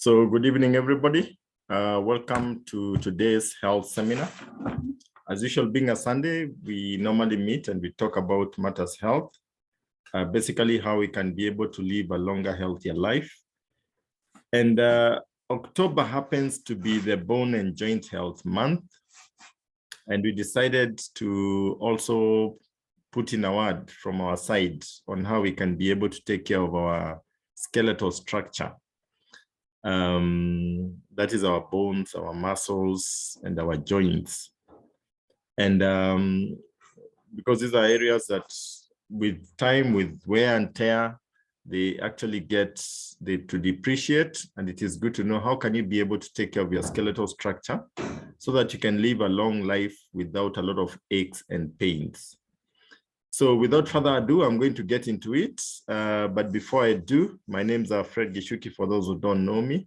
So good evening, everybody. Welcome to today's health seminar. As usual, being a Sunday, we normally meet and we talk about matters health, basically how we can be able to live a longer, healthier life. And October happens to be the Bone and Joint Health Month. And we decided to also put in a word from our side on how we can be able to take care of our skeletal structure. That is our bones, our muscles, and our joints. And because these are areas that with time, with wear and tear, they actually get to depreciate. And it is good to know how can you be able to take care of your skeletal structure so that you can live a long life without a lot of aches and pains. So without further ado, I'm going to get into it. But before I do, my name's Fred Gishuki, for those who don't know me.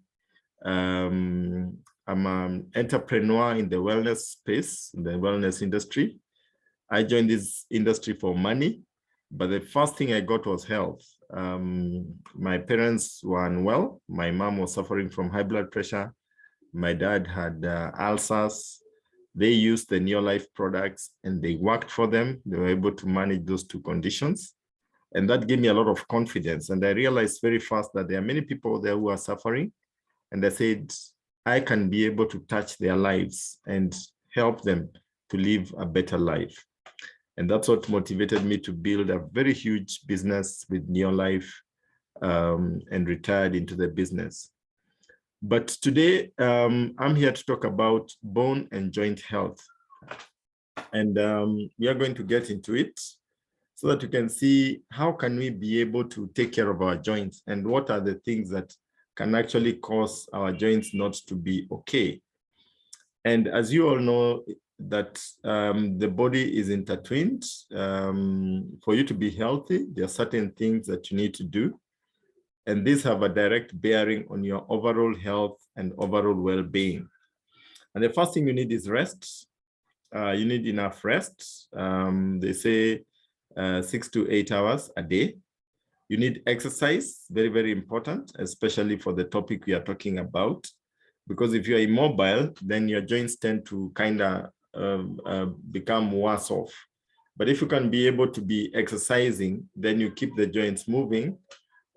I'm an entrepreneur in the wellness space, in the wellness industry. I joined this industry for money, but the first thing I got was health. My parents were unwell. My mom was suffering from high blood pressure. My dad had ulcers. They used the NeoLife products and they worked for them. They were able to manage those two conditions. And that gave me a lot of confidence. And I realized very fast that there are many people there who are suffering. And I said, I can be able to touch their lives and help them to live a better life. And that's what motivated me to build a very huge business with NeoLife and retired into the business. But today, I'm here to talk about bone and joint health. And we are going to get into it so that you can see how can we be able to take care of our joints and what are the things that can actually cause our joints not to be okay. And as you all know, that the body is intertwined. For you to be healthy, there are certain things that you need to do. And these have a direct bearing on your overall health and overall well-being. And the first thing you need is rest. You need enough rest. They say 6 to 8 hours a day. You need exercise, very, very important, especially for the topic we are talking about. Because if you're immobile, then your joints tend to kind of become worse off. But if you can be able to be exercising, then you keep the joints moving,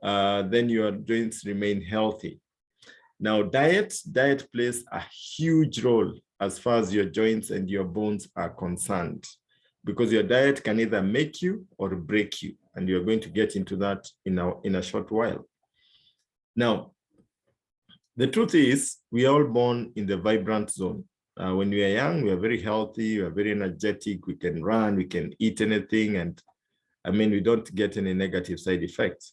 then your joints remain healthy. Now, diet plays a huge role as far as your joints and your bones are concerned, because your diet can either make you or break you. And you're going to get into that in a short while. Now, the truth is, we are all born in the vibrant zone. When we are young, we are very healthy, we are very energetic, we can run, we can eat anything, and I mean, we don't get any negative side effects.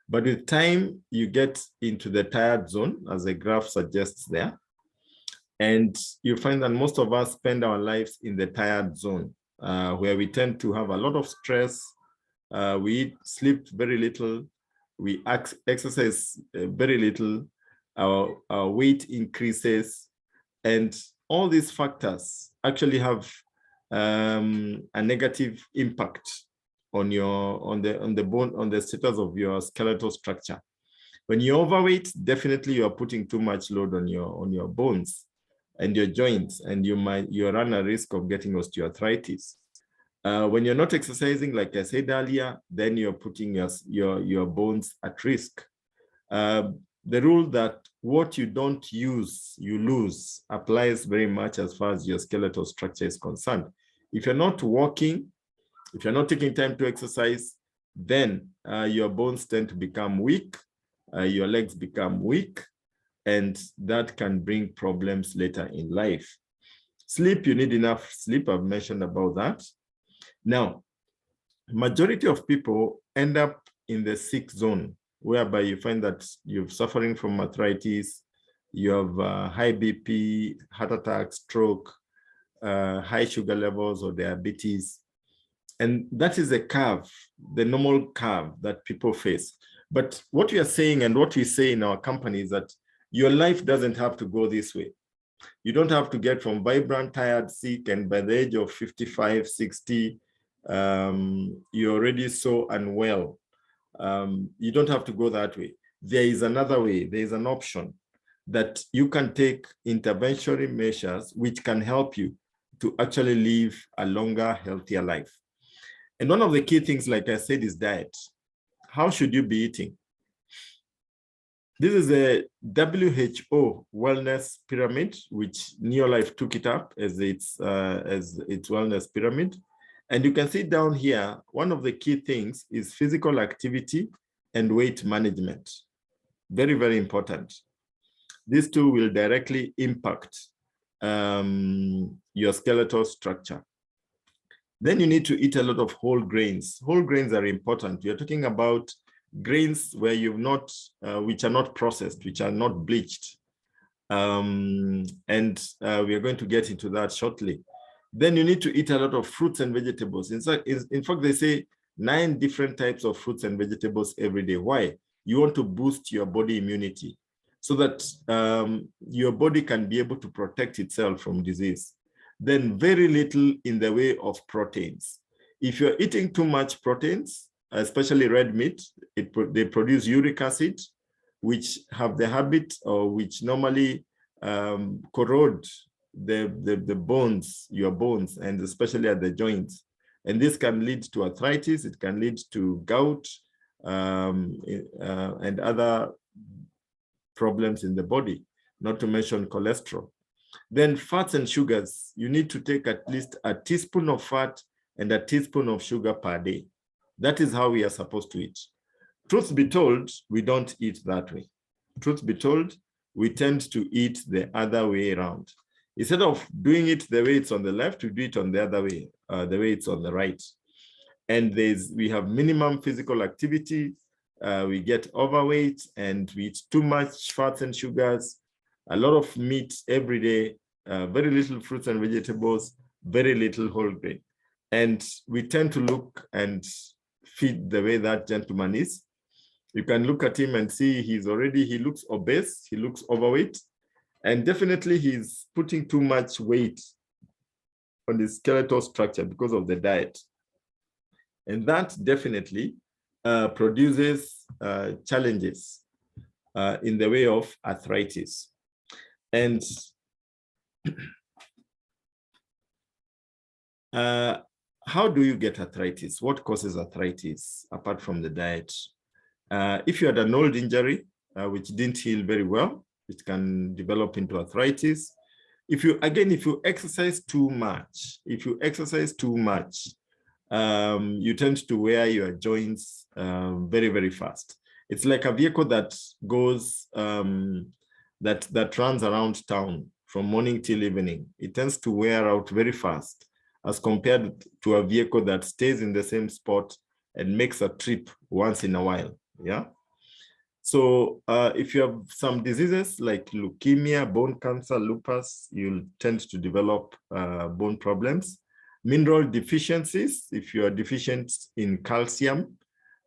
But with time, you get into the tired zone, as the graph suggests there. And you find that most of us spend our lives in the tired zone, where we tend to have a lot of stress, we sleep very little, we exercise very little, our weight increases, and all these factors actually have a negative impact on the status of your skeletal structure. When you're overweight, definitely you are putting too much load on your bones and your joints, and you run a risk of getting osteoarthritis. When you're not exercising, like I said earlier, then you're putting your bones at risk. The rule that what you don't use, you lose, applies very much as far as your skeletal structure is concerned. If you're not walking, if you're not taking time to exercise, then your bones tend to become weak, your legs become weak, and that can bring problems later in life. Sleep, you need enough sleep. I've mentioned about that. Now, majority of people end up in the sick zone, whereby you find that you're suffering from arthritis, you have high BP, heart attack, stroke, high sugar levels or diabetes. And that is a curve, the normal curve that people face. But what we are saying and what we say in our company is that your life doesn't have to go this way. You don't have to get from vibrant, tired, sick, and by the age of 55, 60, you're already so unwell. You don't have to go that way. There is another way. There is an option. that you can take interventionary measures which can help you to actually live a longer, healthier life. And one of the key things, like I said, is diet. How should you be eating? This is a WHO wellness pyramid, which NeoLife took it up as its wellness pyramid. And you can see down here, one of the key things is physical activity and weight management. Very, very important. These two will directly impact your skeletal structure. Then you need to eat a lot of whole grains. Whole grains are important. You're talking about grains where you've not, which are not processed, which are not bleached. We are going to get into that shortly. Then you need to eat a lot of fruits and vegetables. In fact, they say 9 different types of fruits and vegetables every day. Why? You want to boost your body immunity so that your body can be able to protect itself from disease. Then very little in the way of proteins. If you're eating too much proteins, especially red meat, they produce uric acid, which have the habit or which normally corrode the bones, your bones, and especially at the joints. And this can lead to arthritis, it can lead to gout, and other problems in the body, not to mention cholesterol. Then fats and sugars, you need to take at least a teaspoon of fat and a teaspoon of sugar per day. That is how we are supposed to eat. Truth be told, we don't eat that way. Truth be told, we tend to eat the other way around. Instead of doing it the way it's on the left, we do it on the other way, the way it's on the right. And we have minimum physical activity, we get overweight, and we eat too much fats and sugars, a lot of meat every day, very little fruits and vegetables, very little whole grain. And we tend to look and feed the way that gentleman is. You can look at him and see he looks obese, he looks overweight, and definitely he's putting too much weight on the skeletal structure because of the diet. And that definitely produces challenges in the way of arthritis. And how do you get arthritis? What causes arthritis apart from the diet? If you had an old injury which didn't heal very well, it can develop into arthritis. If you exercise too much, you tend to wear your joints very, very fast. It's like a vehicle that goes, that runs around town from morning till evening. It tends to wear out very fast as compared to a vehicle that stays in the same spot and makes a trip once in a while, yeah? So if you have some diseases like leukemia, bone cancer, lupus, you'll tend to develop bone problems. Mineral deficiencies, if you are deficient in calcium,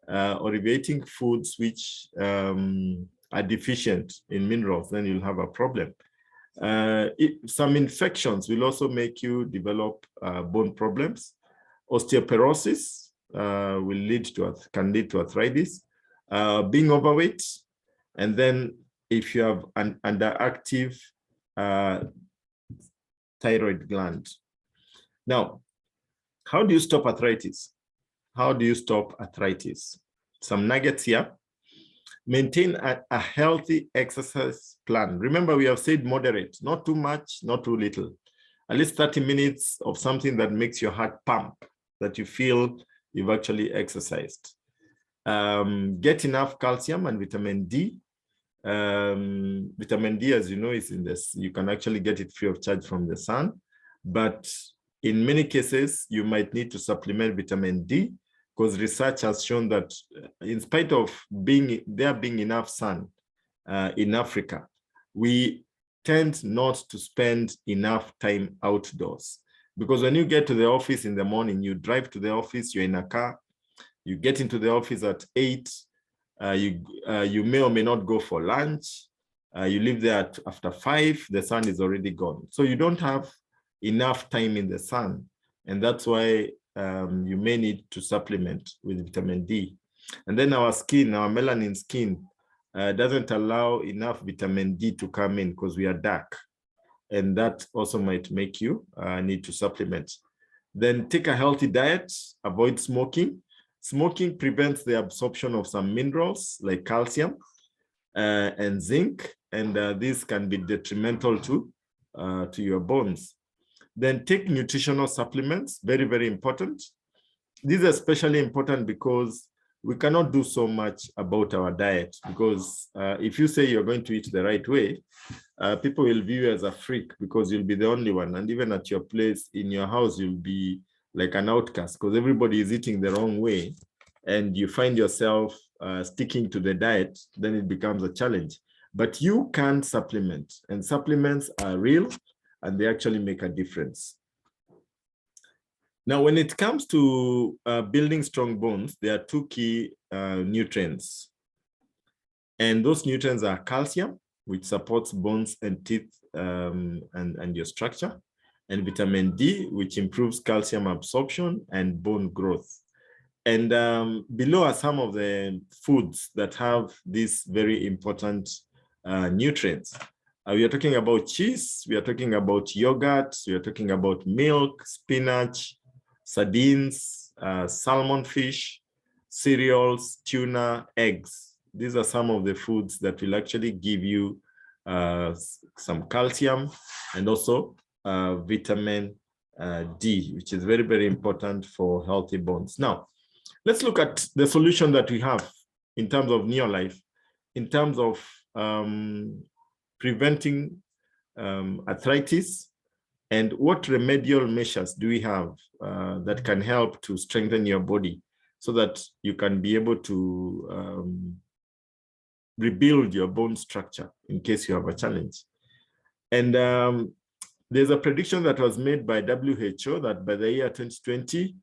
or if you're eating foods which are deficient in minerals, then you'll have a problem. Some infections will also make you develop bone problems. Osteoporosis can lead to arthritis. Being overweight, and then if you have an underactive thyroid gland. Now, how do you stop arthritis? Some nuggets here. Maintain a healthy exercise plan. Remember, we have said moderate, not too much, not too little. At least 30 minutes of something that makes your heart pump, that you feel you've actually exercised. Get enough calcium and vitamin D. Vitamin D, as you know, is in this. You can actually get it free of charge from the sun. But in many cases, you might need to supplement vitamin D, because research has shown that in spite of there being enough sun in Africa, we tend not to spend enough time outdoors. Because when you get to the office in the morning, you drive to the office, you're in a car, you get into the office at 8, you may or may not go for lunch, you leave there after 5, the sun is already gone. So you don't have enough time in the sun, and that's why you may need to supplement with vitamin D. And then our skin, our melanin skin, doesn't allow enough vitamin D to come in because we are dark. And that also might make you need to supplement. Then take a healthy diet, avoid smoking. Smoking prevents the absorption of some minerals like calcium and zinc, and this can be detrimental to your bones. Then take nutritional supplements, very, very important. These are especially important because we cannot do so much about our diet, because if you say you're going to eat the right way, people will view you as a freak because you'll be the only one. And even at your place, in your house, you'll be like an outcast because everybody is eating the wrong way. And you find yourself sticking to the diet, then it becomes a challenge. But you can supplement, and supplements are real, and they actually make a difference. Now, when it comes to building strong bones, there are two key nutrients. And those nutrients are calcium, which supports bones and teeth and your structure, and vitamin D, which improves calcium absorption and bone growth. And below are some of the foods that have these very important nutrients. We are talking about cheese, we are talking about yogurt, we are talking about milk, spinach, sardines, salmon fish, cereals, tuna, eggs. These are some of the foods that will actually give you some calcium and also vitamin D, which is very, very important for healthy bones. Now, let's look at the solution that we have in terms of NeoLife, in terms of preventing arthritis, and what remedial measures do we have that can help to strengthen your body so that you can be able to rebuild your bone structure in case you have a challenge. And there's a prediction that was made by WHO that by the year 2020,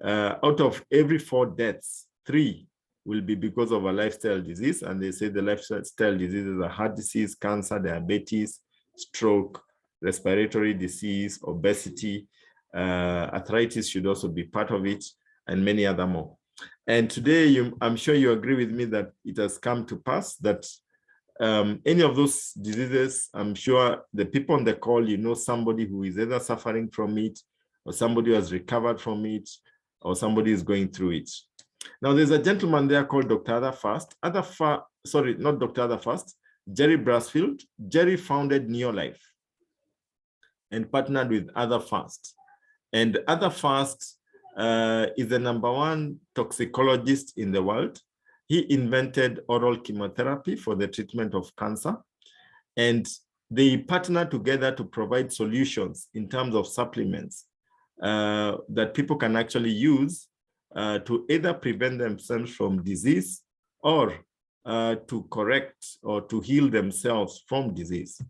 out of every 4 deaths, 3 will be because of a lifestyle disease. And they say the lifestyle diseases are heart disease, cancer, diabetes, stroke, respiratory disease, obesity, arthritis should also be part of it, and many other more. And today, I'm sure you agree with me that it has come to pass that any of those diseases, I'm sure the people on the call, you know somebody who is either suffering from it, or somebody who has recovered from it, or somebody is going through it. Now, there's a gentleman there called Dr. Sorry, not Dr. Otherfast, Jerry Brasfield. Jerry founded NeoLife and partnered with Otherfast. And Otherfast is the #1 toxicologist in the world. He invented oral chemotherapy for the treatment of cancer. And they partner together to provide solutions in terms of supplements that people can actually use to either prevent themselves from disease or to correct or to heal themselves from disease.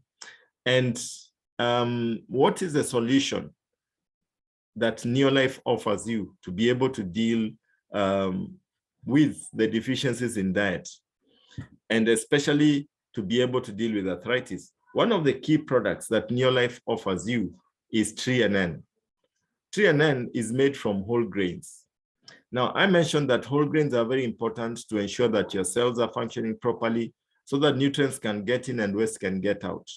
And what is the solution that NeoLife offers you to be able to deal with the deficiencies in diet, and especially to be able to deal with arthritis? One of the key products that NeoLife offers you is TreeNN. TreeNN is made from whole grains. Now, I mentioned that whole grains are very important to ensure that your cells are functioning properly so that nutrients can get in and waste can get out.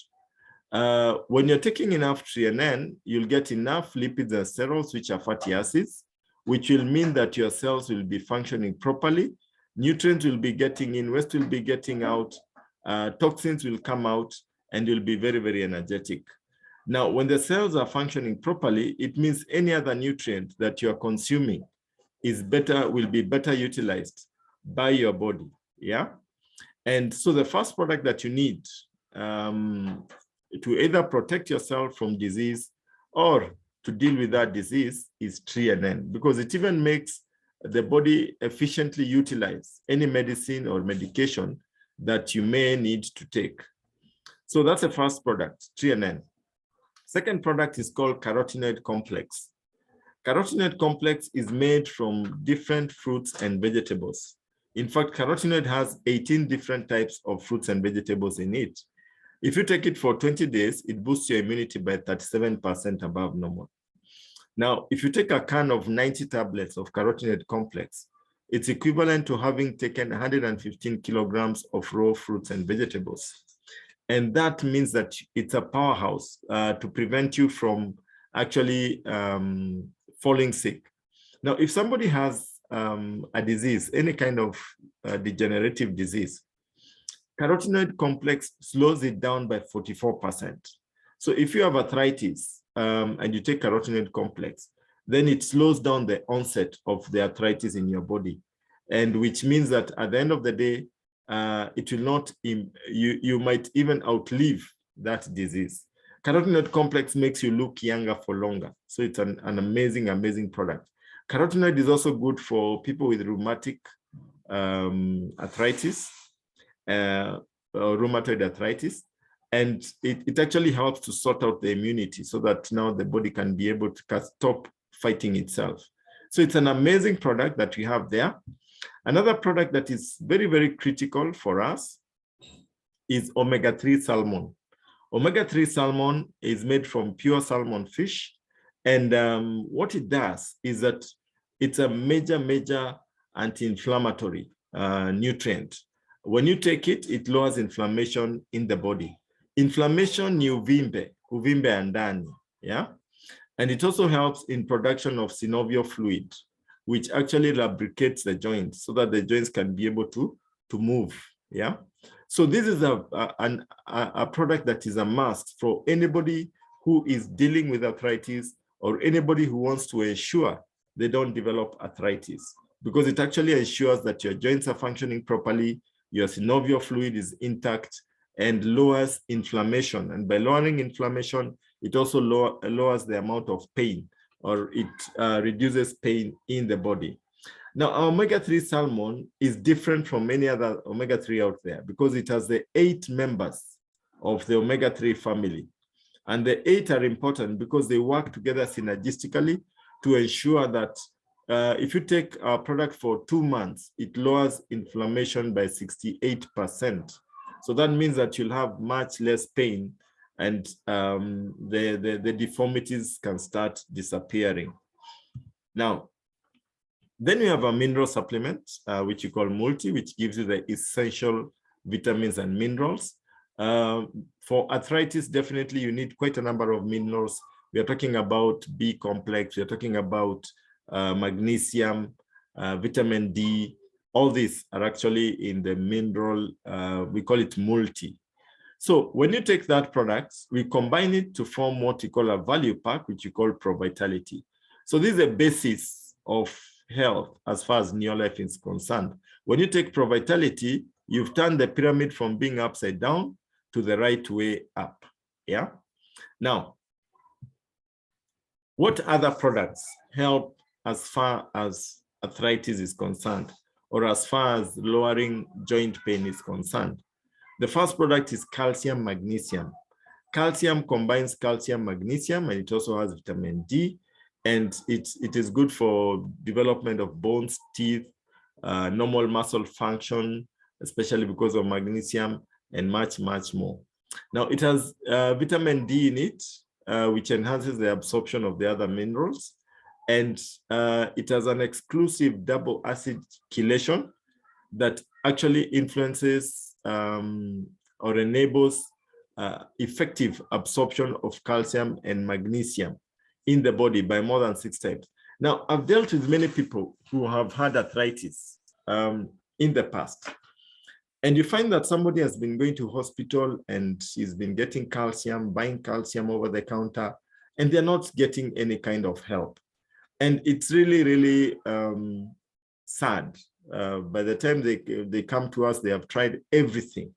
When you're taking enough TreeNN, you'll get enough lipids and sterols, which are fatty acids, which will mean that your cells will be functioning properly. Nutrients will be getting in, waste will be getting out, toxins will come out, and you'll be very, very energetic. Now, when the cells are functioning properly, it means any other nutrient that you're consuming will be better utilized by your body, yeah? And so the first product that you need to either protect yourself from disease or to deal with that disease is TreeNN, because it even makes the body efficiently utilize any medicine or medication that you may need to take. So that's the first product, TreeNN. Second product is called carotenoid complex. Carotenoid complex is made from different fruits and vegetables. In fact, carotenoid has 18 different types of fruits and vegetables in it. If you take it for 20 days, it boosts your immunity by 37% above normal. Now, if you take a can of 90 tablets of carotenoid complex, it's equivalent to having taken 115 kilograms of raw fruits and vegetables. And that means that it's a powerhouse to prevent you from actually falling sick. Now, if somebody has a disease, any kind of degenerative disease, carotenoid complex slows it down by 44%. So if you have arthritis and you take carotenoid complex, then it slows down the onset of the arthritis in your body. And which means that at the end of the day, it will not, you might even outlive that disease. Carotenoid complex makes you look younger for longer. So it's an amazing, amazing product. Carotenoid is also good for people with rheumatic arthritis, rheumatoid arthritis. And it actually helps to sort out the immunity so that now the body can be able to stop fighting itself. So it's an amazing product that we have there. Another product that is very, very critical for us is omega-3 salmon. Omega-3 salmon is made from pure salmon fish. And what it does is that it's a major, major anti-inflammatory nutrient. When you take it, it lowers inflammation in the body. Inflammation ni uvimbe andani, yeah? And it also helps in production of synovial fluid, which actually lubricates the joints so that the joints can be able to move, yeah? So this is a product that is a must for anybody who is dealing with arthritis or anybody who wants to ensure they don't develop arthritis, because it actually ensures that your joints are functioning properly, your synovial fluid is intact, and lowers inflammation. And by lowering inflammation, it also lowers the amount of pain, or it reduces pain in the body. Now, our omega-3 salmon is different from many other omega-3 out there because it has the 8 members of the omega-3 family. And the 8 are important because they work together synergistically to ensure that if you take our product for 2 months, it lowers inflammation by 68%. So that means that you'll have much less pain, and the deformities can start disappearing. Now, then we have a mineral supplement, which you call multi, which gives you the essential vitamins and minerals. For arthritis, definitely you need quite a number of minerals. We are talking about B complex, we are talking about magnesium, vitamin D. All these are actually in the mineral, we call it multi. So when you take that product, we combine it to form what you call a value pack, which you call Pro Vitality. So this is a basis of health as far as NeoLife is concerned. When you take Pro Vitality, you've turned the pyramid from being upside down to the right way up, yeah? Now, what other products help as far as arthritis is concerned, or as far as lowering joint pain is concerned? The first product is calcium magnesium. Calcium combines calcium magnesium, and it also has vitamin D, and it is good for development of bones, teeth, normal muscle function, especially because of magnesium, and much, much more. Now, it has vitamin D in it, which enhances the absorption of the other minerals. And it has an exclusive double acid chelation that actually influences or enables effective absorption of calcium and magnesium in the body by more than 6 times. Now, I've dealt with many people who have had arthritis in the past. And you find that somebody has been going to hospital and he's been getting calcium, buying calcium over the counter, and they're not getting any kind of help. And it's really, really sad. By the time they come to us, they have tried everything.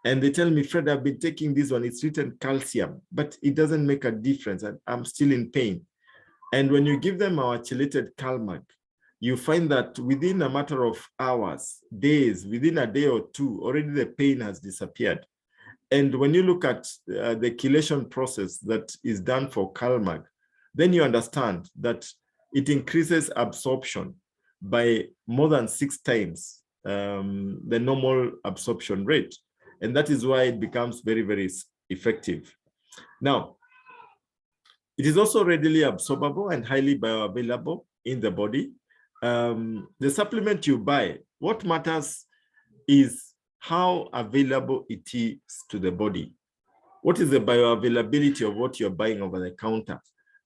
And they tell me, Fred, I've been taking this one, it's written calcium, but it doesn't make a difference. I'm still in pain. And when you give them our chelated Calmag, you find that within a matter of hours, days, within a day or two, already the pain has disappeared. And when you look at the chelation process that is done for Calmag, then you understand that it increases absorption by more than 6 times the normal absorption rate. And that is why it becomes very, very effective. Now, it is also readily absorbable and highly bioavailable in the body. the supplement you buy, what matters is how available it is to the body. What is the bioavailability of what you're buying over the counter?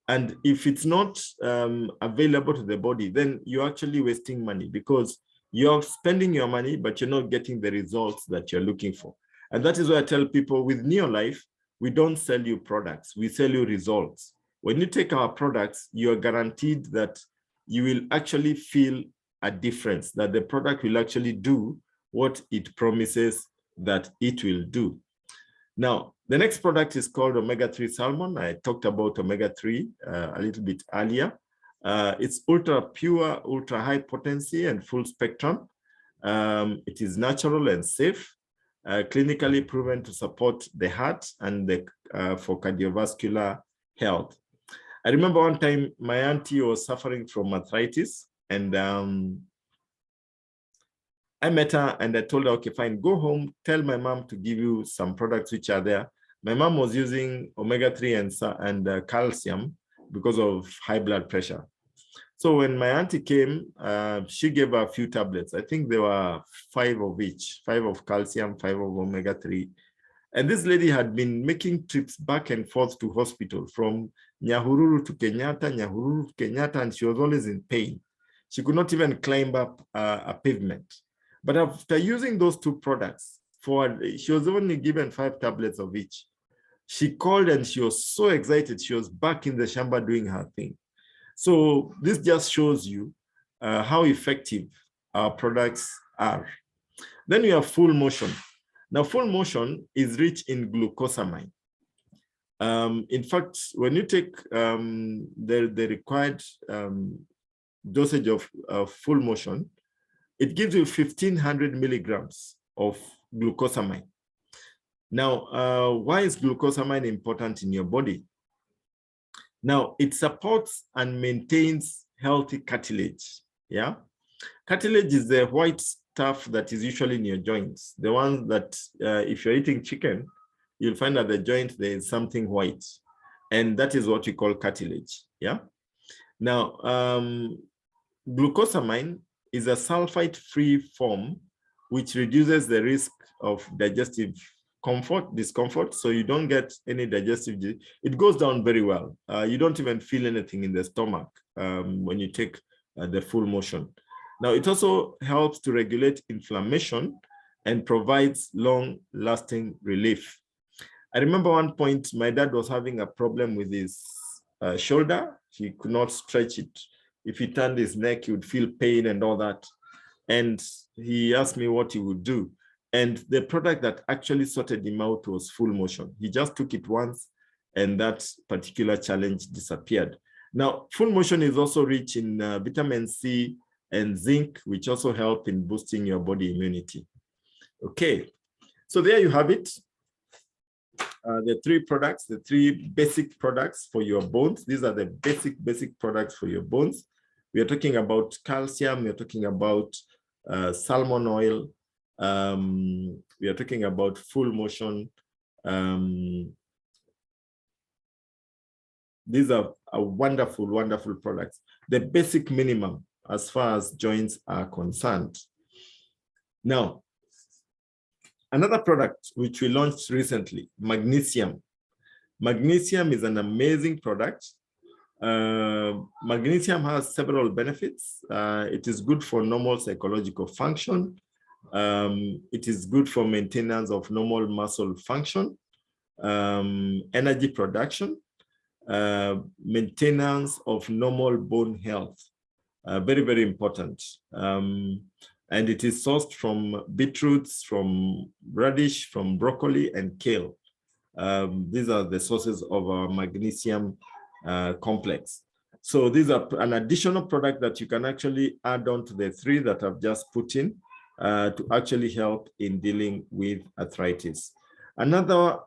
And if it's not available to the body, then you're actually wasting money, because you're spending your money, but you're not getting the results that you're looking for. And that is why I tell people with NeoLife, we don't sell you products, we sell you results. When you take our products, you're guaranteed that you will actually feel a difference, that the product will actually do what it promises that it will do. Now, the next product is called omega-3 salmon. I talked about omega-3 a little bit earlier. It's ultra pure, ultra high potency and full spectrum. It is natural and safe, clinically proven to support the heart and for cardiovascular health. I remember one time my auntie was suffering from arthritis, and I met her and I told her, okay, fine, go home, tell my mom to give you some products which are there. My mom was using omega-3 and calcium because of high blood pressure. So when my auntie came, she gave her a few tablets. I think there were 5 of each, 5 of calcium, 5 of omega-3. And this lady had been making trips back and forth to hospital from Nyahururu to Kenyatta, and she was always in pain. She could not even climb up a pavement. But after using those 2 products, she was only given 5 tablets of each. She called and she was so excited. She was back in the shamba doing her thing. So this just shows you how effective our products are. Then we have full motion. Now, full motion is rich in glucosamine. In fact, when you take the required dosage of full motion, it gives you 1,500 milligrams of glucosamine. Now, why is glucosamine important in your body? Now, it supports and maintains healthy cartilage. Yeah, cartilage is the white stuff that is usually in your joints. The ones that, if you're eating chicken, you'll find at the joint there is something white, and that is what we call cartilage. Yeah. Now, glucosamine is a sulfite-free form which reduces the risk of digestive discomfort, so you don't get any digestive. It goes down very well. You don't even feel anything in the stomach when you take the full motion. Now, it also helps to regulate inflammation and provides long-lasting relief. I remember one point my dad was having a problem with his shoulder. He could not stretch it. If he turned his neck, he would feel pain and all that. And he asked me what he would do. And the product that actually sorted him out was full motion. He just took it once, and that particular challenge disappeared. Now, full motion is also rich in vitamin C and zinc, which also help in boosting your body immunity. Okay, so there you have it. The 3 products, the 3 basic products for your bones. These are the basic products for your bones. We are talking about calcium. We are talking about salmon oil. We are talking about full motion. These are wonderful, wonderful products. The basic minimum as far as joints are concerned. Now, another product which we launched recently, magnesium. Magnesium is an amazing product. Magnesium has several benefits. It is good for normal psychological function. It is good for maintenance of normal muscle function, energy production, maintenance of normal bone health. Very, very important. And it is sourced from beetroots, from radish, from broccoli, and kale. These are the sources of our magnesium complex. So these are an additional product that you can actually add on to the 3 that I've just put in to actually help in dealing with arthritis. Another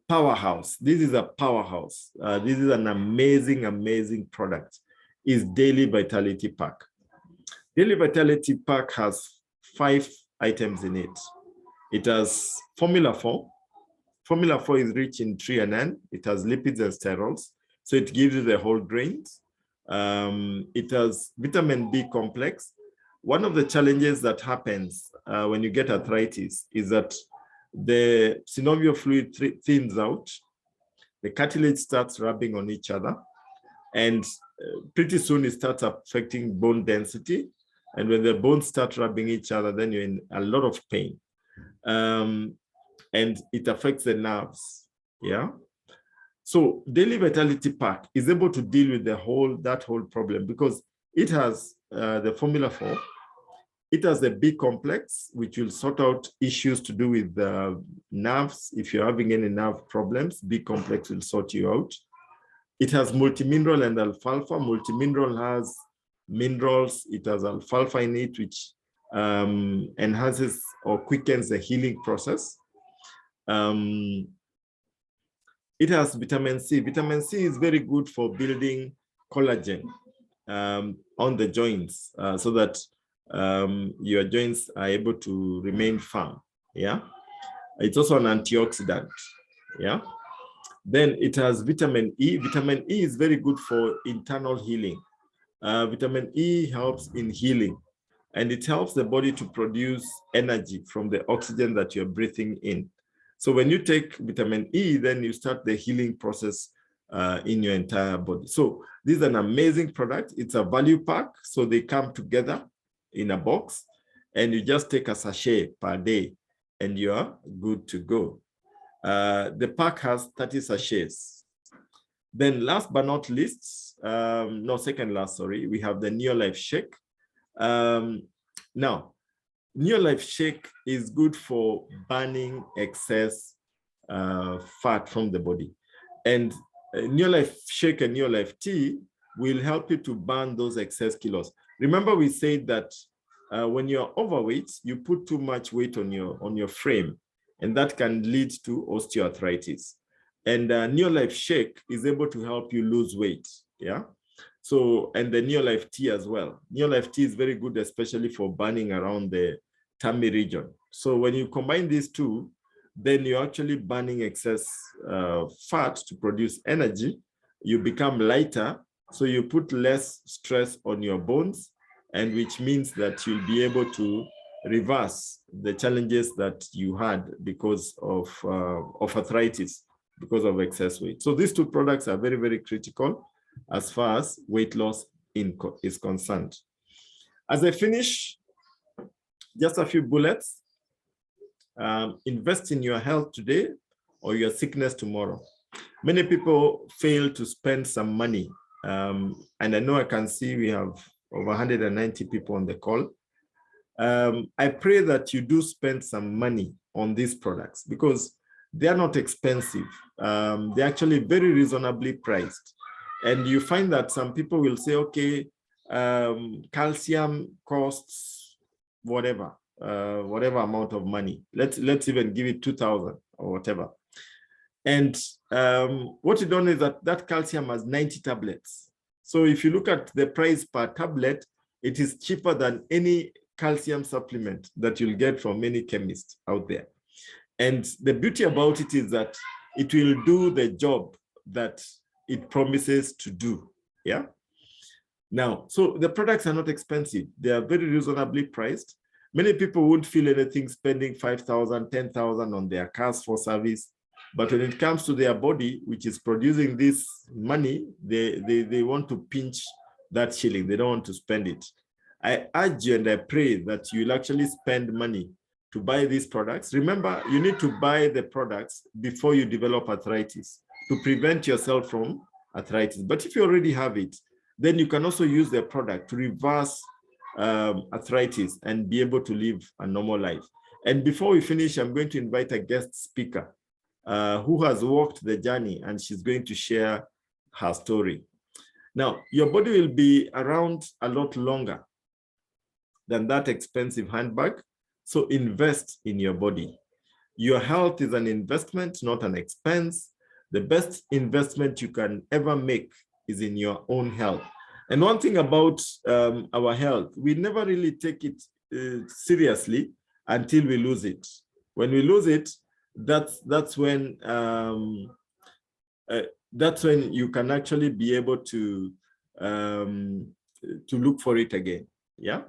powerhouse, this is a powerhouse. This is an amazing, amazing product, is Daily Vitality Pack. Daily Vitality Pack has 5 items in it. It has Formula 4. Formula 4 is rich in threonine. It has lipids and sterols, so it gives you the whole grains. It has vitamin B complex. One of the challenges that happens when you get arthritis is that the synovial fluid thins out, the cartilage starts rubbing on each other, and pretty soon it starts affecting bone density. And when the bones start rubbing each other, then you're in a lot of pain. And it affects the nerves, yeah? So Daily Vitality Pack is able to deal with that whole problem because it has the formula for, it has the B complex, which will sort out issues to do with nerves. If you're having any nerve problems, B complex will sort you out. It has multimineral and alfalfa. Multimineral has minerals. It has alfalfa in it, which enhances or quickens the healing process. It has vitamin C. Vitamin C is very good for building collagen on the joints so that your joints are able to remain firm. Yeah. It's also an antioxidant. Yeah. Then it has vitamin E. Vitamin E is very good for internal healing. Vitamin E helps in healing, and it helps the body to produce energy from the oxygen that you're breathing in. So when you take vitamin E, then you start the healing process in your entire body. So this is an amazing product. It's a value pack. So they come together in a box, and you just take a sachet per day, and you're good to go. The pack has 30 sachets. Then last but not least, second last, sorry, we have the NeoLife Shake. Now, NeoLife Shake is good for burning excess fat from the body. And NeoLife Shake and NeoLife Tea will help you to burn those excess kilos. Remember, we said that when you're overweight, you put too much weight on your frame, and that can lead to osteoarthritis. And NeoLife Shake is able to help you lose weight. Yeah. So, and the NeoLife Tea as well. NeoLife Tea is very good, especially for burning around the tummy region. So when you combine these two, then you're actually burning excess fat to produce energy. You become lighter, so you put less stress on your bones, and which means that you'll be able to reverse the challenges that you had because of arthritis, because of excess weight. So these two products are very, very critical as far as weight loss is concerned. As I finish, just a few bullets. Invest in your health today or your sickness tomorrow. Many people fail to spend some money. And I know I can see we have over 190 people on the call. I pray that you do spend some money on these products because they are not expensive. They're actually very reasonably priced. And you find that some people will say, okay, calcium costs whatever amount of money. Let's even give it 2,000 or whatever. And what you don't know is that calcium has 90 tablets. So if you look at the price per tablet, it is cheaper than any calcium supplement that you'll get from any chemist out there. And the beauty about it is that it will do the job that it promises to do. Yeah. Now, so the products are not expensive. They are very reasonably priced. Many people won't feel anything spending 5,000, 10,000 on their cars for service. But when it comes to their body, which is producing this money, they want to pinch that shilling. They don't want to spend it. I urge you and I pray that you'll actually spend money to buy these products. Remember, you need to buy the products before you develop arthritis to prevent yourself from arthritis. But if you already have it, then you can also use the product to reverse arthritis and be able to live a normal life. And before we finish, I'm going to invite a guest speaker who has walked the journey, and she's going to share her story. Now, your body will be around a lot longer than that expensive handbag. So invest in your body. Your health is an investment, not an expense. The best investment you can ever make is in your own health. And one thing about our health, we never really take it seriously until we lose it. When we lose it, that's when you can actually be able to to look for it again. Yeah.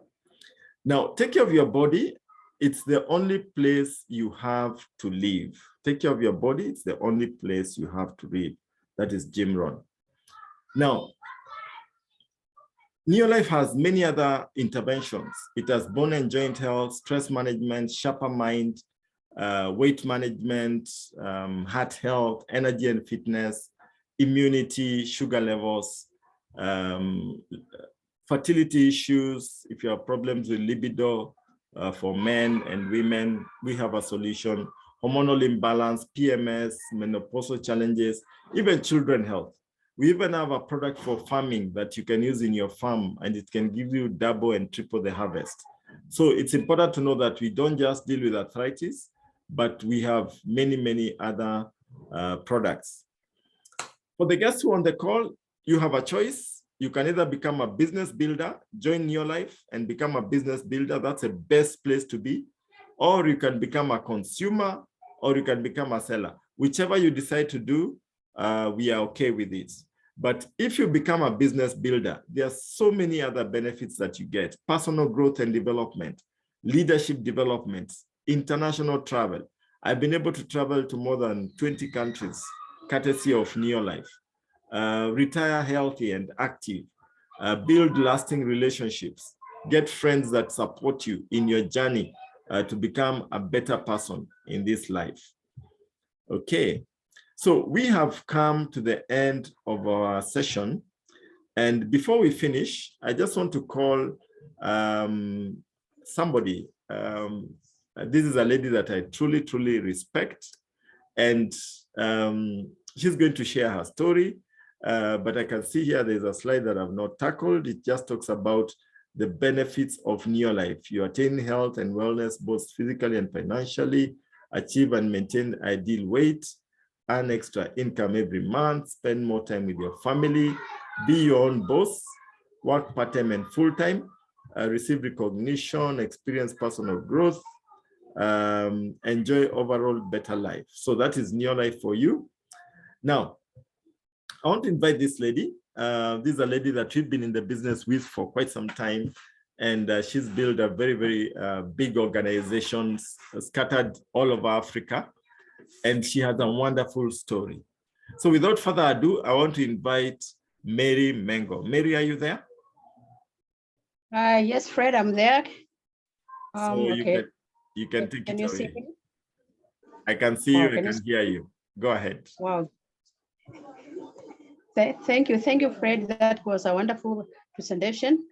Now, take care of your body. It's the only place you have to live. Take care of your body. It's the only place you have to live. That is Jim Rohn. Now, NeoLife has many other interventions. It has bone and joint health, stress management, sharper mind, weight management, heart health, energy and fitness, immunity, sugar levels, fertility issues. If you have problems with libido for men and women, we have a solution. Hormonal imbalance, PMS, menopausal challenges, even children health. We even have a product for farming that you can use in your farm, and it can give you double and triple the harvest. So it's important to know that we don't just deal with arthritis, but we have many, many other products. For the guests who are on the call, you have a choice. You can either become a business builder, join NeoLife and become a business builder. That's the best place to be. Or you can become a consumer, or you can become a seller. Whichever you decide to do, we are okay with it. But if you become a business builder, there are so many other benefits that you get: personal growth and development, leadership development, international travel. I've been able to travel to more than 20 countries, courtesy of NeoLife. Retire healthy and active, build lasting relationships, get friends that support you in your journey to become a better person in this life. Okay. So we have come to the end of our session. And before we finish, I just want to call somebody. This is a lady that I truly, truly respect. And she's going to share her story. But I can see here there's a slide that I've not tackled. It just talks about the benefits of NeoLife. You attain health and wellness, both physically and financially, achieve and maintain ideal weight, earn extra income every month, spend more time with your family, be your own boss, work part-time and full-time, receive recognition, experience personal growth, enjoy overall better life. So that is NeoLife for you. Now, I want to invite this lady. This is a lady that we've been in the business with for quite some time. And she's built a very, very big organization scattered all over Africa. And she has a wonderful story. So without further ado, I want to invite Mary Mengo. Mary, are you there? Yes, Fred, I'm there. So okay. you can take Can it you away. see me? I can see you, I can hear you. Go ahead. Wow. Thank you, Fred. That was a wonderful presentation.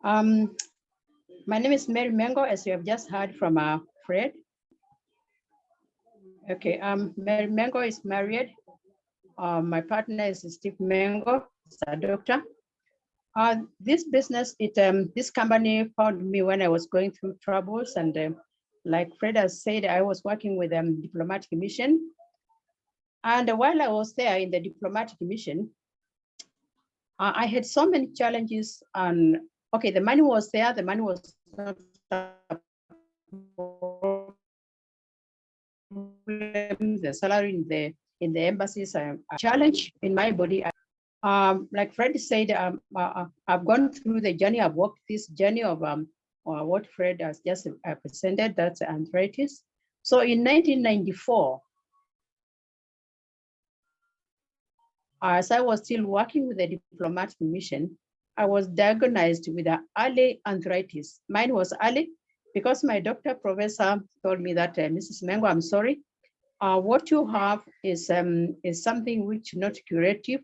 My name is Mary Mengo, as you have just heard from Fred. Okay, Mary Mengo is married. My partner is Steve Mengo, he's a doctor. This business, this company found me when I was going through troubles, and like Fred has said, I was working with a diplomatic mission. And while I was there in the diplomatic mission, I had so many challenges. And okay, the money was there, the money was not the salary in the embassies, a challenge in my body. Like Fred said, I've gone through the journey. I've walked this journey of what Fred has just presented, that's arthritis. So in 1994, as I was still working with the diplomatic mission, I was diagnosed with early arthritis. Mine was early because my doctor professor told me that, Mrs. Mengo, I'm sorry, what you have is something which not curative.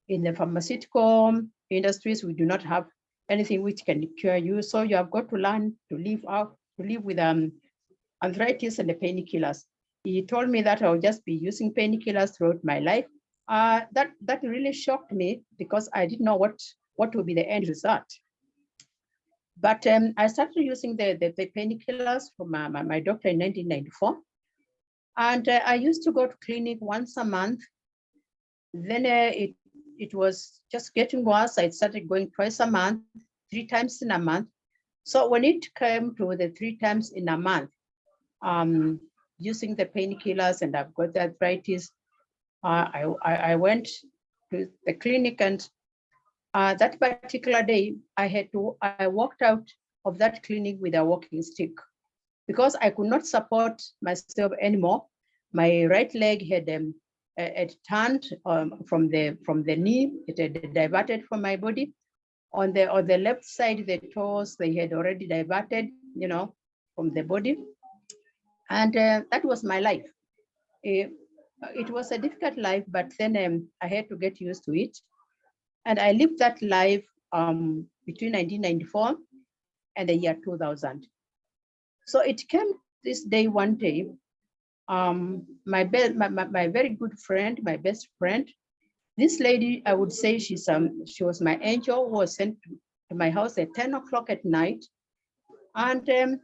In the pharmaceutical industries, we do not have anything which can cure you. So you have got to learn to live with arthritis and the painkillers. He told me that I'll just be using painkillers throughout my life. That really shocked me because I didn't know what would be the end result. But I started using the painkillers from my doctor in 1994. And I used to go to clinic once a month. Then it was just getting worse. I started going twice a month, 3 times in a month. So when it came to the 3 times in a month, using the painkillers and I've got the arthritis, I went to the clinic and That particular day, I walked out of that clinic with a walking stick because I could not support myself anymore. My right leg had turned from the knee. It had diverted from my body. On the left side, the toes, they had already diverted, from the body. And that was my life. It was a difficult life, but then I had to get used to it. And I lived that life between 1994 and the year 2000. So it came this day, one day, my very good friend, my best friend, this lady, I would say she was my angel, who was sent to my house at 10 o'clock at night. And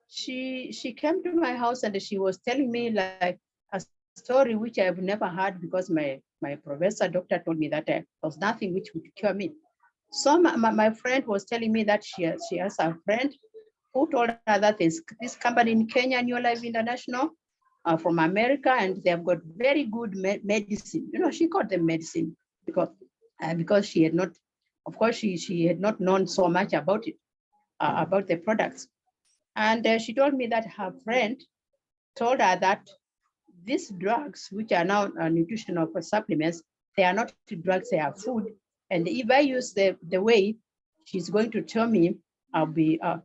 she came to my house and she was telling me like a story which I've never heard, because my professor doctor told me that there was nothing which would cure me. So my friend was telling me that she has a friend who told her that there's this company in Kenya, NeoLife International, from America, and they've got very good medicine. She got the medicine because she had not, of course, she had not known so much about it, about the products. And she told me that her friend told her that these drugs, which are now nutritional supplements, they are not drugs, they are food. And if I use the way she's going to tell me, I'll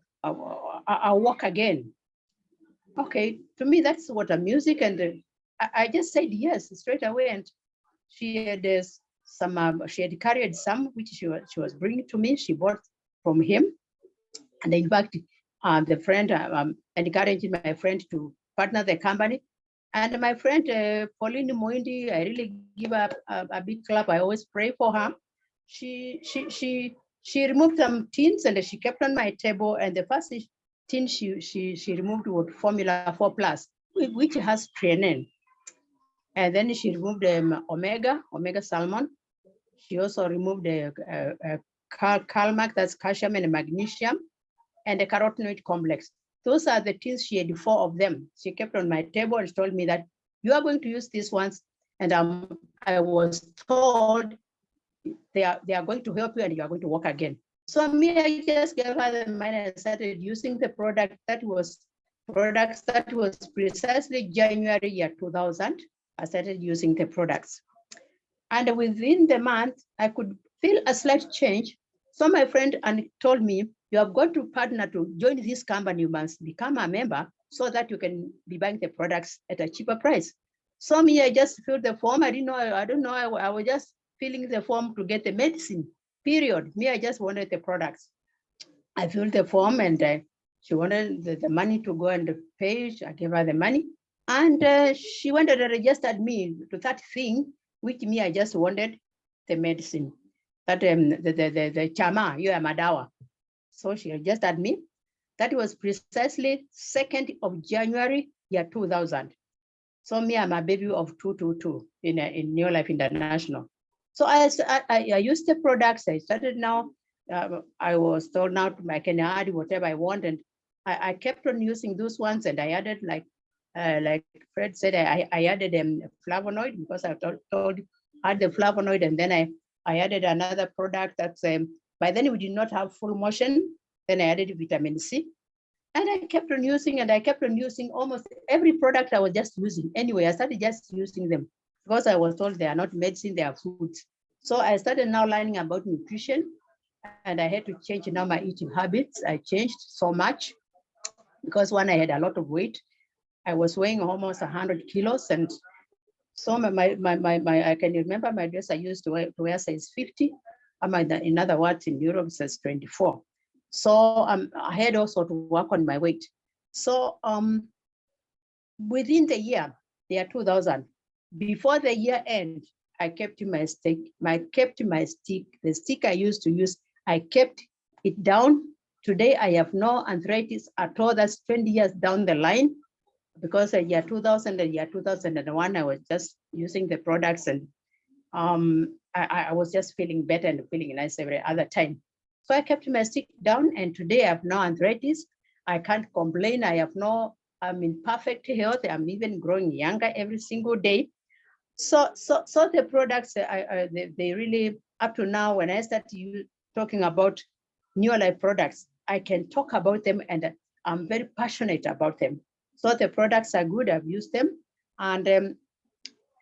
walk again. Okay, to me, that's what a music. And I just said yes straight away. And she had she had carried some, which she was bringing to me. She bought from him. And in fact, the friend encouraged my friend to partner the company. And my friend, Pauline Moindi, I really give her a big clap. I always pray for her. She removed some tins and she kept on my table. And the first tin she removed was Formula 4 Plus, which has trenin. And then she removed omega salmon. She also removed the Calmac, that's calcium and magnesium, and the carotenoid complex. Those are the things. She had 4 of them. She kept on my table and told me that you are going to use these ones. And I was told they are going to help you and you are going to walk again. So me, I just gave her the money and started using the product. That was precisely January year 2000. I started using the products. And within the month, I could feel a slight change. So my friend told me, you have got to partner to join this company. You must become a member so that you can be buying the products at a cheaper price. So me, I just filled the form. I don't know. I was just filling the form to get the medicine, period. Me, I just wanted the products. I filled the form and she wanted the money to go and pay. I gave her the money. And she went and registered me to that thing, which me, I just wanted the medicine. That the chama, you are madawa. So she registered me. That was precisely 2nd of January, year 2000. So me, I'm a baby of 222 in NeoLife International. So I used the products. I started now. I was told now I can add whatever I want, and I kept on using those ones. And I added like Fred said, I added flavonoid, because I told you add the flavonoid, and then I added another product that's by then we did not have full motion. Then I added vitamin C. And I kept on using, and I kept on using almost every product I was just using. Anyway, I started just using them because I was told they are not medicine, they are foods. So I started now learning about nutrition, and I had to change now my eating habits. I changed so much because one, I had a lot of weight. I was weighing almost 100 kilos. And so I can remember my dress I used to wear size 50. In other words, in Europe, size 24. So I had also to work on my weight. So within the year 2000, before the year end, I kept my stick. The stick I used to use, I kept it down. Today, I have no arthritis at all. That's 20 years down the line, because in year 2000 and year 2001, I was just using the products, and I was just feeling better and feeling nice every other time. So I kept my stick down, and today I have no arthritis. I can't complain. I'm in perfect health. I'm even growing younger every single day. So the products, they really, up to now, when I start talking about NeoLife products, I can talk about them and I'm very passionate about them. So the products are good, I've used them. And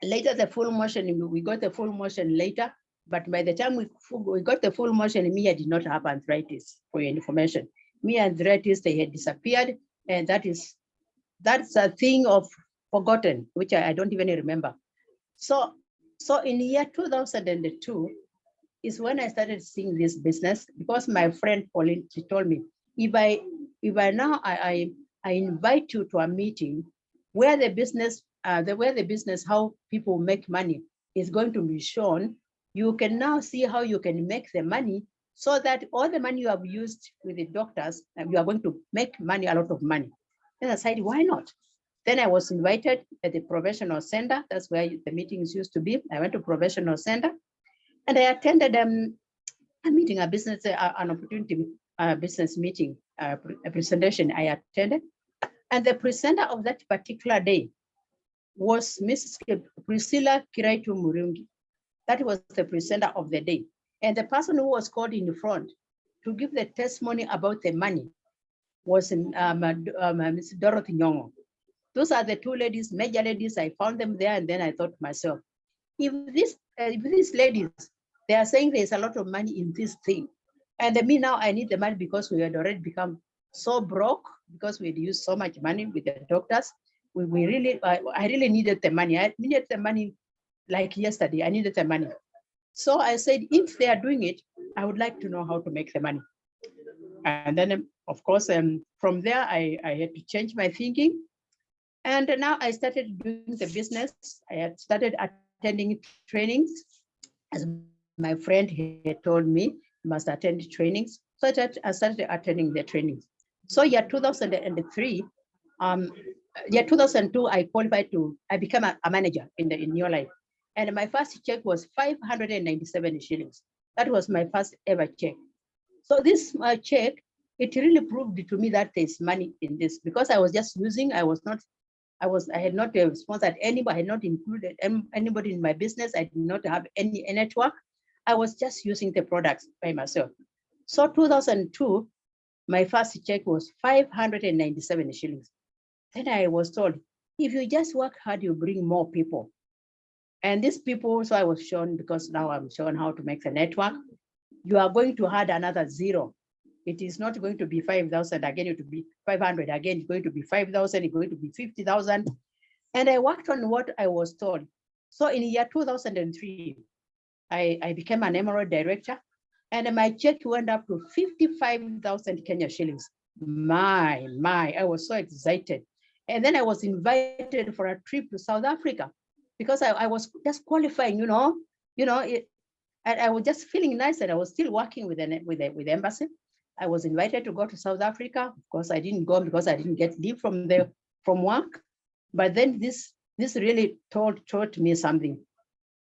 later the full motion, we got the full motion later, but by the time we got the full motion, me, I did not have arthritis, for your information. Me, arthritis, they had disappeared, and that's a thing of forgotten, which I don't even remember. So in the year 2002 is when I started seeing this business, because my friend Pauline, she told me, if I now I invite you to a meeting where the business, how people make money is going to be shown, you can now see how you can make the money, so that all the money you have used with the doctors, you are going to make money, a lot of money. Then I said, why not? Then I was invited at the professional center. That's where the meetings used to be. I went to professional center and I attended a meeting, an opportunity business meeting, a presentation I attended. And the presenter of that particular day was Mrs. Priscilla Kiraitu Murungi. That was the presenter of the day. And the person who was called in the front to give the testimony about the money was Ms. Dorothy Nyong'o. Those are the two ladies, major ladies. I found them there, and then I thought to myself, if these ladies, they are saying there's a lot of money in this thing, and me now, I need the money because we had already become so broke, because we had used so much money with the doctors. I really needed the money. I needed the money like yesterday. I needed the money. So I said, if they are doing it, I would like to know how to make the money. And then, of course, from there, I had to change my thinking. And now I started doing the business. I had started attending trainings, as my friend had told me, must attend trainings. So I started attending the trainings. So year 2003, year 2002, I qualified I became a manager in NeoLife. And my first check was 597 shillings. That was my first ever check. So this check, it really proved to me that there's money in this, because I was just using, I had not sponsored anybody, I had not included anybody in my business. I did not have any network. I was just using the products by myself. So 2002, my first check was 597 shillings. Then I was told, if you just work hard, you bring more people. And these people, so I was shown, because now I'm shown how to make the network, you are going to add another zero. It is not going to be 5,000 again, it will be 500 again, it's going to be 5,000, it's going to be 50,000. And I worked on what I was told. So in the year 2003, I became an Emerald director, and my check went up to 55,000 Kenya shillings. My, I was so excited. And then I was invited for a trip to South Africa, because I was just qualifying, and I was just feeling nice, and I was still working with the embassy. I was invited to go to South Africa. Of course, I didn't go because I didn't get leave from work. But then this really taught me something.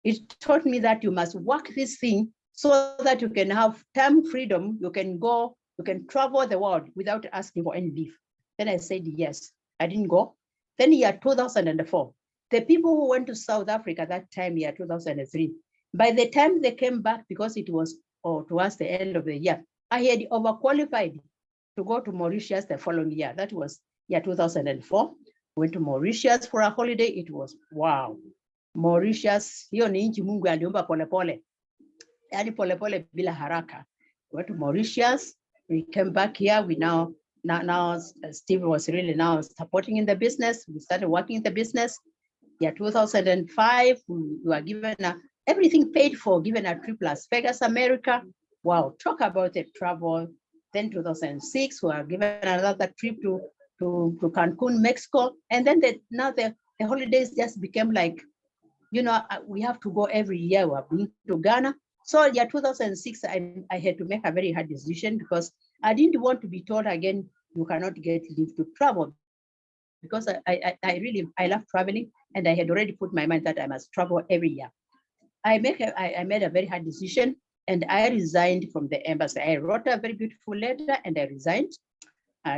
It taught me that you must work this thing so that you can have time freedom. You can go, you can travel the world without asking for any leave. Then I said yes. I didn't go. Then year 2004, the people who went to South Africa that time, year 2003, by the time they came back, because it was towards the end of the year, I had overqualified to go to Mauritius the following year. That was year 2004. Went to Mauritius for a holiday. It was wow. Mauritius, hiyo ni nchi Mungu aliumba polepole. Yani polepole bila haraka. Went to Mauritius. We came back here. We now Steve was really now supporting in the business. We started working in the business. Yeah, 2005, we were given everything paid for, given a trip Las Vegas, America. Wow, talk about the travel. Then 2006, we were given another trip to Cancun, Mexico. And then now the holidays just became like, we have to go every year. We're going to Ghana. So yeah, 2006, I had to make a very hard decision, because I didn't want to be told again, you cannot get leave to travel, because I love traveling, and I had already put my mind that I must travel every year. I made a very hard decision, and I resigned from the embassy. I wrote a very beautiful letter, and I resigned.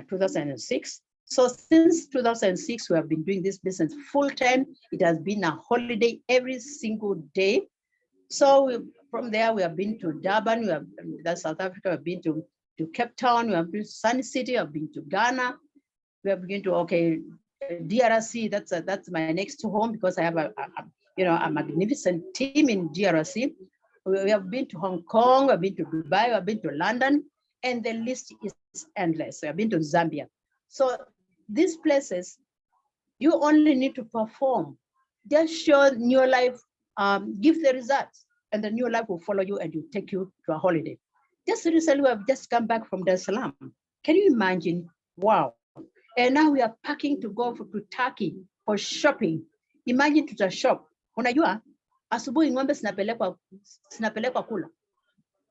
2006. So since 2006, we have been doing this business full time. It has been a holiday every single day. So from there, we have been to Durban, that's South Africa, we've been to Cape Town, we have been to Sun City, I've been to Ghana, we have been to, DRC, that's my next home because I have a magnificent team in DRC. We have been to Hong Kong, we've been to Dubai, we've been to London, and the list is endless. We have been to Zambia. So these places, you only need to perform. Just show NeoLife, give the results, and the NeoLife will follow you and will take you to a holiday. Just recently, we have just come back from Dar es Salaam. Can you imagine? Wow. And now we are packing to go to Turkey for shopping. Imagine to the shop. Unajua, asubuhi ng'ombe zinapelekwa kula.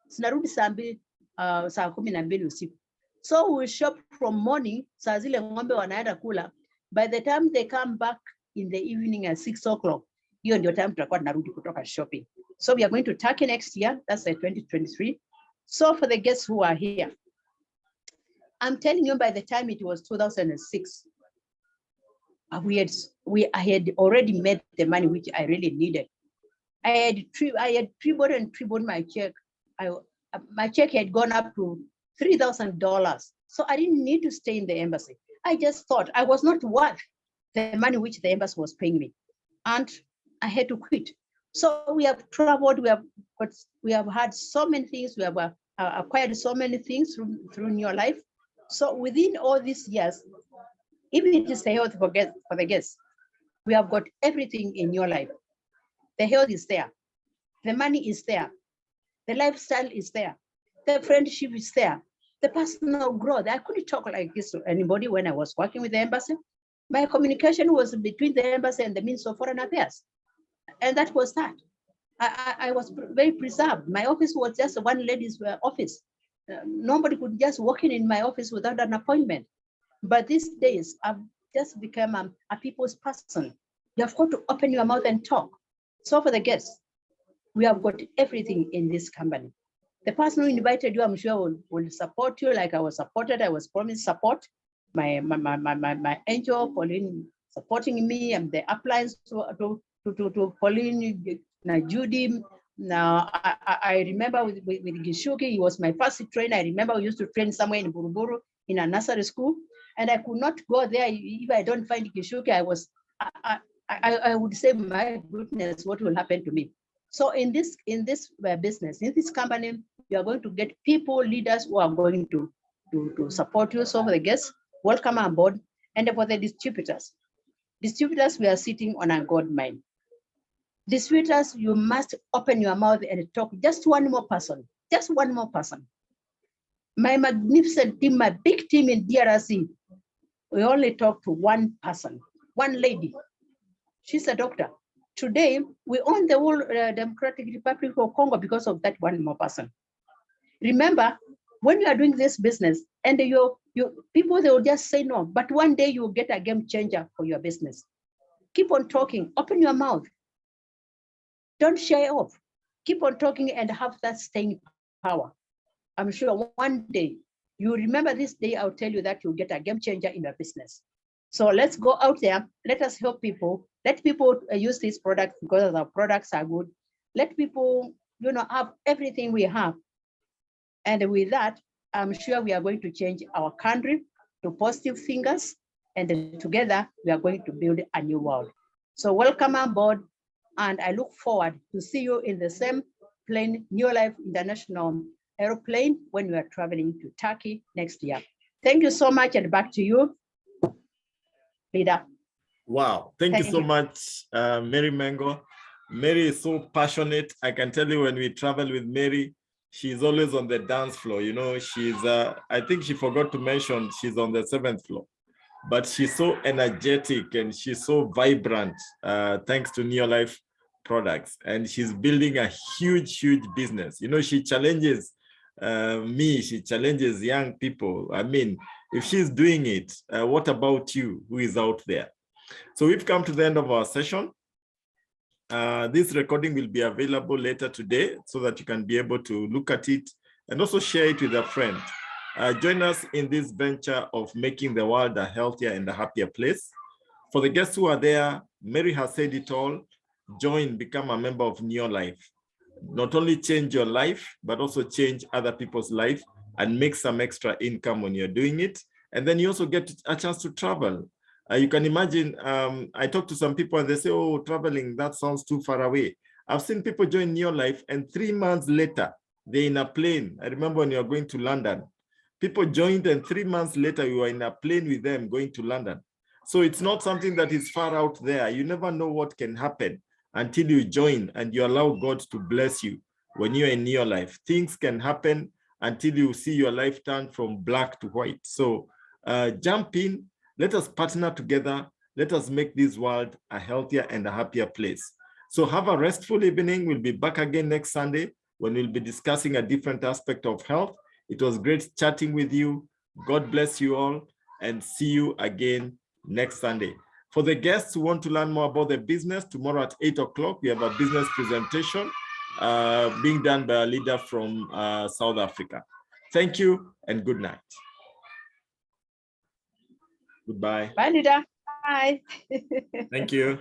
Zinarudi saa 12 usiku. So we shop from morning, saa zile ng'ombe wanaenda kula. By the time they come back in the evening at 6 o'clock, hiyo ndio time tutakuwa tunarudi kutoka shopping. So we are going to Turkey next year. That's 2023. So for the guests who are here, I'm telling you, by the time it was 2006, I had already made the money which I really needed. I had tripled my check. My check had gone up to $3,000. So I didn't need to stay in the embassy. I just thought I was not worth the money which the embassy was paying me. And I had to quit. So we have traveled, we have had so many things, we have acquired so many things through NeoLife. So within all these years, even if it is the health for the guests, we have got everything in NeoLife. The health is there, the money is there, the lifestyle is there, the friendship is there, the personal growth. I couldn't talk like this to anybody when I was working with the embassy. My communication was between the embassy and the Ministry of Foreign Affairs. And that was that. I was very preserved. My office was just one lady's office. Nobody could just walk in my office without an appointment. But these days, I've just become a people's person. You have got to open your mouth and talk. So for the guests, we have got everything in this company. The person who invited you, I'm sure, will support you like I was supported. I was promised support. My angel, Pauline, supporting me, and the uplines to Pauline, Judy. Now, I remember with Gishuki, he was my first trainer. I remember we used to train somewhere in Buruburu in a nursery school, and I could not go there if I don't find Gishuki. I would say, my goodness, what will happen to me? So in this business, in this company, you are going to get people, leaders who are going to support you. So for the guests, welcome on board. And for the distributors, we are sitting on a gold mine. Distributors, you must open your mouth and talk. Just one more person. My magnificent team, my big team in DRC, we only talk to one person, one lady. She's a doctor. Today, we own the whole Democratic Republic of Congo because of that one more person. Remember, when you are doing this business, and people, they will just say no, but one day you will get a game changer for your business. Keep on talking, open your mouth. Don't shy off. Keep on talking and have that staying power. I'm sure one day, you remember this day, I'll tell you that you'll get a game changer in your business. So let's go out there. Let us help people. Let people use these products because our products are good. Let people, have everything we have. And with that, I'm sure we are going to change our country to positive fingers. And together, we are going to build a new world. So welcome on board. And I look forward to see you in the same plane, NeoLife International aeroplane, when we are traveling to Turkey next year. Thank you so much, and back to you, leader. Wow, thank you so much, Mary Mengo. Mary is so passionate. I can tell you, when we travel with Mary, she's always on the dance floor. She's, I think she forgot to mention, she's on the 7th floor. But she's so energetic and she's so vibrant, thanks to NeoLife products. And she's building a huge business. She challenges me, she challenges young people. I mean, if she's doing it, what about you who is out there? So we've come to the end of our session. This recording will be available later today so that you can be able to look at it and also share it with a friend. Join us in this venture of making the world a healthier and a happier place. For the guests who are there, Mary has said it all. Join, become a member of NeoLife. Not only change your life, but also change other people's life and make some extra income when you're doing it. And then you also get a chance to travel. You can imagine, I talk to some people and they say, oh, traveling, that sounds too far away. I've seen people join NeoLife and 3 months later, they're in a plane. I remember when you're going to London, people joined and 3 months later, you were in a plane with them going to London. So it's not something that is far out there. You never know what can happen until you join and you allow God to bless you. When you're in NeoLife, things can happen until you see your life turn from black to white. So jump in, let us partner together. Let us make this world a healthier and a happier place. So have a restful evening. We'll be back again next Sunday when we'll be discussing a different aspect of health. It was great chatting with you. God bless you all and see you again next Sunday. For the guests who want to learn more about the business, tomorrow at 8 o'clock, we have a business presentation being done by a leader from South Africa. Thank you and good night. Goodbye. Bye, Leader. Bye. Thank you.